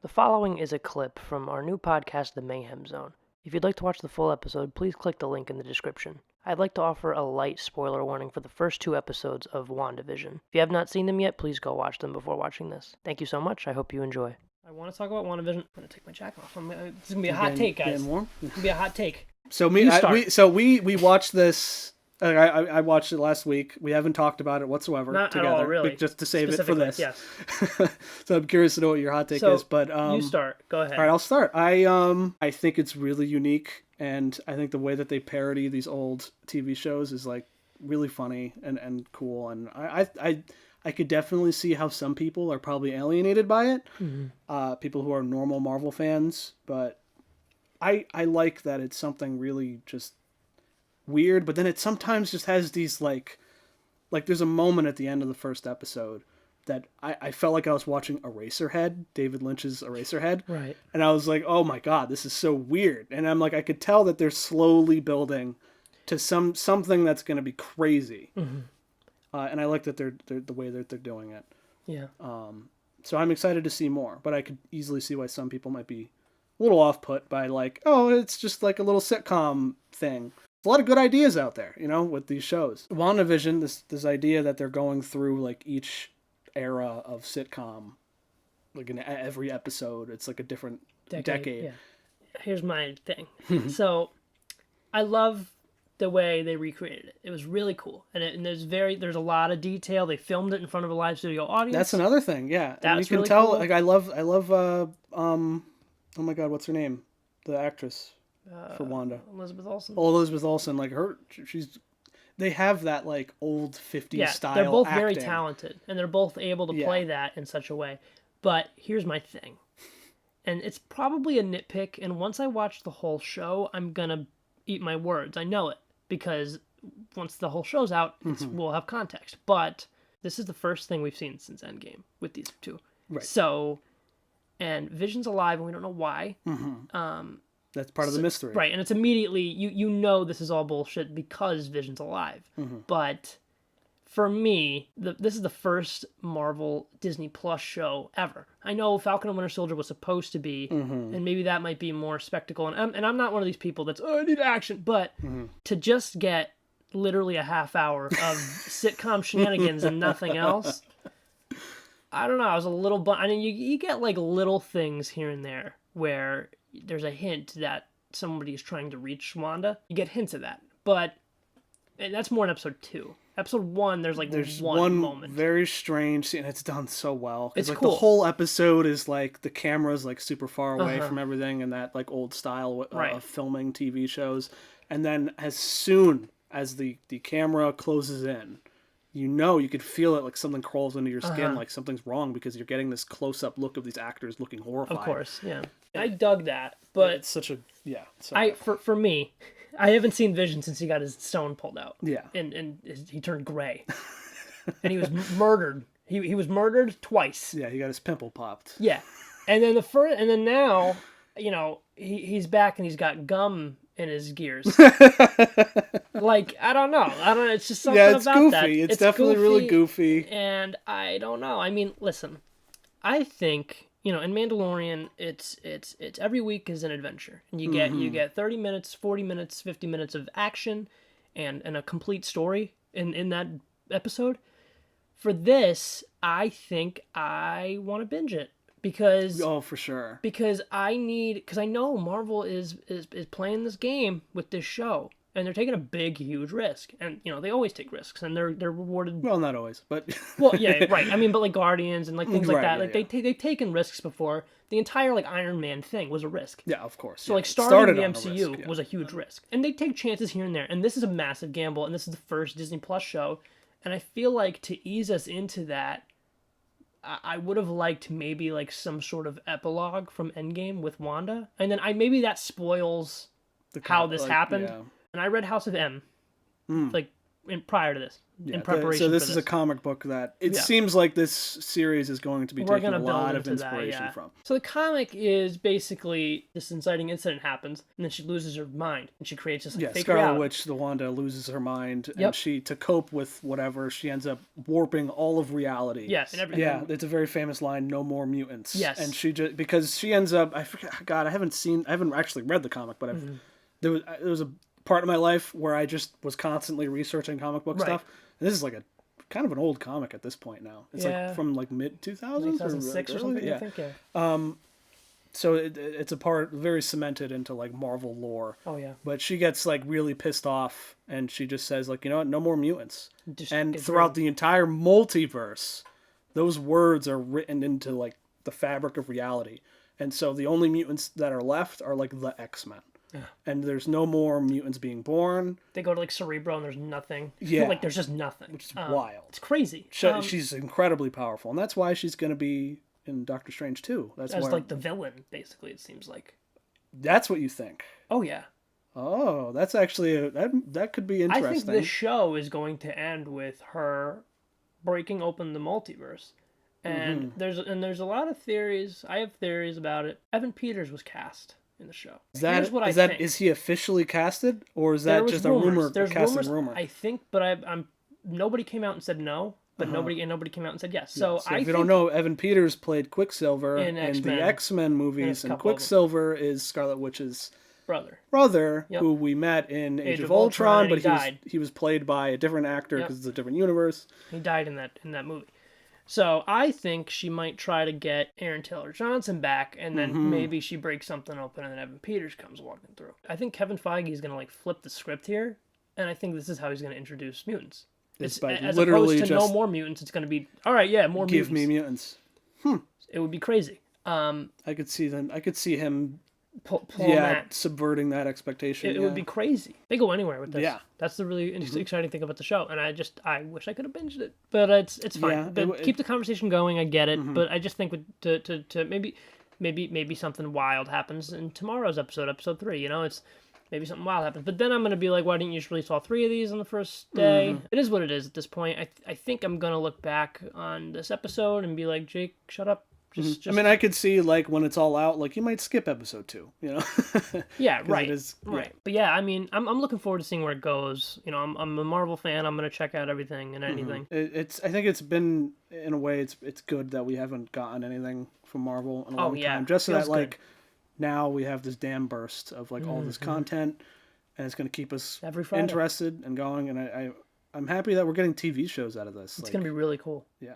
The following is a clip from our new podcast, The Mayhem Zone. If you'd like to watch the full episode, please click the link in the description. I'd like to offer a light spoiler warning for the first 2 episodes of WandaVision. If you have not seen them yet, please go watch them before watching this. Thank you so much. I hope you enjoy. I want to talk about WandaVision. I'm going to take my jacket off. It's going to be a hot take, guys. It's going to be a hot take. So we watched this. I watched it last week. We haven't talked about it whatsoever Not together, at all, really. just to save it for this. Yes. So I'm curious to know what your hot take is. But you start. Go ahead. All right, I'll start. I think it's really unique, and I think the way that they parody these old TV shows is like really funny and cool. And I could definitely see how some people are probably alienated by it. Mm-hmm. People who are normal Marvel fans, but I like that it's something really just weird, but then it sometimes just has these like there's a moment at the end of the first episode that I felt like I was watching Eraserhead, David Lynch's Eraserhead. Right. And I was like, oh my God, this is so weird. And I'm like, I could tell that they're slowly building to something that's going to be crazy. Mm-hmm. And I like that they're the way that they're doing it. Yeah. So I'm excited to see more, but I could easily see why some people might be a little off put by like, oh, it's just like a little sitcom thing. A lot of good ideas out there, with these shows. WandaVision, this idea that they're going through like each era of sitcom, like in every episode, it's like a different decade. Yeah. Here's my thing. So, I love the way they recreated it. It was really cool, and there's a lot of detail. They filmed it in front of a live studio audience. That's another thing, yeah. That's and you can really tell. cool. Like I love. Oh my God, what's her name? The actress. For Wanda. Elizabeth Olsen. Oh, Elizabeth Olsen, like her, they have that like old 50s style. They're both acting. very talented, and they're both able to play that in such a way. But here's my thing, and it's probably a nitpick, and once I watch the whole show, I'm gonna eat my words. I know it, because once the whole show's out, we'll have context. But this is the first thing we've seen since Endgame with these two. Right. So, and Vision's alive, and we don't know why. Mm-hmm. That's part of the mystery. Right, and it's immediately, you know this is all bullshit because Vision's alive. Mm-hmm. But for me, this is the first Marvel Disney Plus show ever. I know Falcon and Winter Soldier was supposed to be, and maybe that might be more spectacle. And I'm not one of these people that's, I need action. But to just get literally a half hour of sitcom shenanigans and nothing else, I don't know, I was a little... I mean, you get like little things here and there where there's a hint that somebody is trying to reach Wanda. You get hints of that, but that's more in episode 2. Episode 1, there's one moment. Very strange scene, and it's done so well. It's like cool. The whole episode is like the camera's like super far away from everything, and that like old style of filming TV shows. And then as soon as the camera closes in, you could feel it, like something crawls into your skin, like something's wrong, because you're getting this close-up look of these actors looking horrified. Of course, yeah. I dug that, but it's such a for me, I haven't seen Vision since he got his stone pulled out. Yeah, and he turned gray, and he was murdered. He was murdered twice. Yeah, he got his pimple popped. Yeah, and then now, he's back and he's got gum in his gears. Like, I don't know. It's just something about goofy. that. It's definitely goofy, really goofy. And I don't know. I mean, listen, I think, in Mandalorian, it's every week is an adventure. And you get 30 minutes, 40 minutes, 50 minutes of action and a complete story in that episode. For this, I think I want to binge it. Because for sure. Because I know Marvel is playing this game with this show, and they're taking a huge risk, and they always take risks, and they're rewarded. Well, not always, but well, yeah, right. I mean, but like Guardians and like things like that, yeah. they've taken risks before. The entire like Iron Man thing was a risk. Yeah, of course. So like starting the MCU was a huge risk, and they take chances here and there, and this is a massive gamble, and this is the first Disney Plus show, and I feel like to ease us into that, I would have liked maybe like some sort of epilogue from Endgame with Wanda, and then maybe that spoils how this happened. Yeah. And I read House of M, like prior to this, Yeah, in preparation so this for is this. a comic book that it seems like this series is going to be We're taking gonna a build lot of into inspiration that, from. So the comic is basically this inciting incident happens, and then she loses her mind, and she creates this fake Scarlet reality. Witch, the Wanda, loses her mind, Yep. and she, to cope with whatever, she ends up warping all of reality. Yeah, and it's a very famous line, no more mutants. Yes. And she just, because she ends up, I forget, God, I haven't actually read the comic, but there was a part of my life where I just was constantly researching comic book stuff. And this is like a kind of an old comic at this point now. It's like from like mid 2000s 2006 or something. I think. So it's a part very cemented into like Marvel lore. Oh yeah. But she gets like really pissed off, and she just says like, you know what, no more mutants. Just and throughout the entire multiverse, those words are written into like the fabric of reality. And so the only mutants that are left are like the X-Men. And there's no more mutants being born. They go to like Cerebro and there's nothing. Yeah. Like there's just nothing. Which is wild. It's crazy. She's incredibly powerful. And that's why she's going to be in Doctor Strange 2. That's as like the villain, basically, it seems like. That's what you think. Oh, yeah. Oh, that's actually, that could be interesting. I think this show is going to end with her breaking open the multiverse. And there's a lot of theories. I have theories about it. Evan Peters was cast in the show. Here's what I think. Is he officially casted, or is that just rumors. A rumor? There's rumor. I think, but I'm nobody came out and said no, but nobody came out and said yes. So if you don't know, Evan Peters played Quicksilver in the X-Men movies, and Quicksilver is Scarlet Witch's brother, who we met in Age of Ultron, but he was played by a different actor because it's a different universe. He died in that movie. So I think she might try to get Aaron Taylor-Johnson back, and then maybe she breaks something open, and then Evan Peters comes walking through. I think Kevin Feige is going to like flip the script here, and I think this is how he's going to introduce mutants. It's as opposed to no more mutants. It's going to be more mutants. Give me mutants. It would be crazy. I could see him. Pull that. Subverting that expectation. It would be crazy. They go anywhere with this. Yeah. That's the really exciting thing about the show. And I wish I could have binged it. But it's fine. But keep the conversation going. I get it. But I just think to maybe something wild happens in tomorrow's episode 3. You know, it's maybe something wild happens. But then I'm going to be like, why didn't you just release all 3 of these on the first day? It is what it is at this point. I think I'm going to look back on this episode and be like, Jake, shut up. Just, I mean, I could see like when it's all out, like you might skip episode 2, you know? Yeah, right. Right. But yeah, I mean, I'm looking forward to seeing where it goes. You know, I'm a Marvel fan. I'm gonna check out everything and anything. I think it's been, in a way, it's good that we haven't gotten anything from Marvel in a long time. Just so that like now we have this dam burst of like all this content, and it's gonna keep us interested and going. And I'm happy that we're getting TV shows out of this. It's gonna be really cool. Yeah.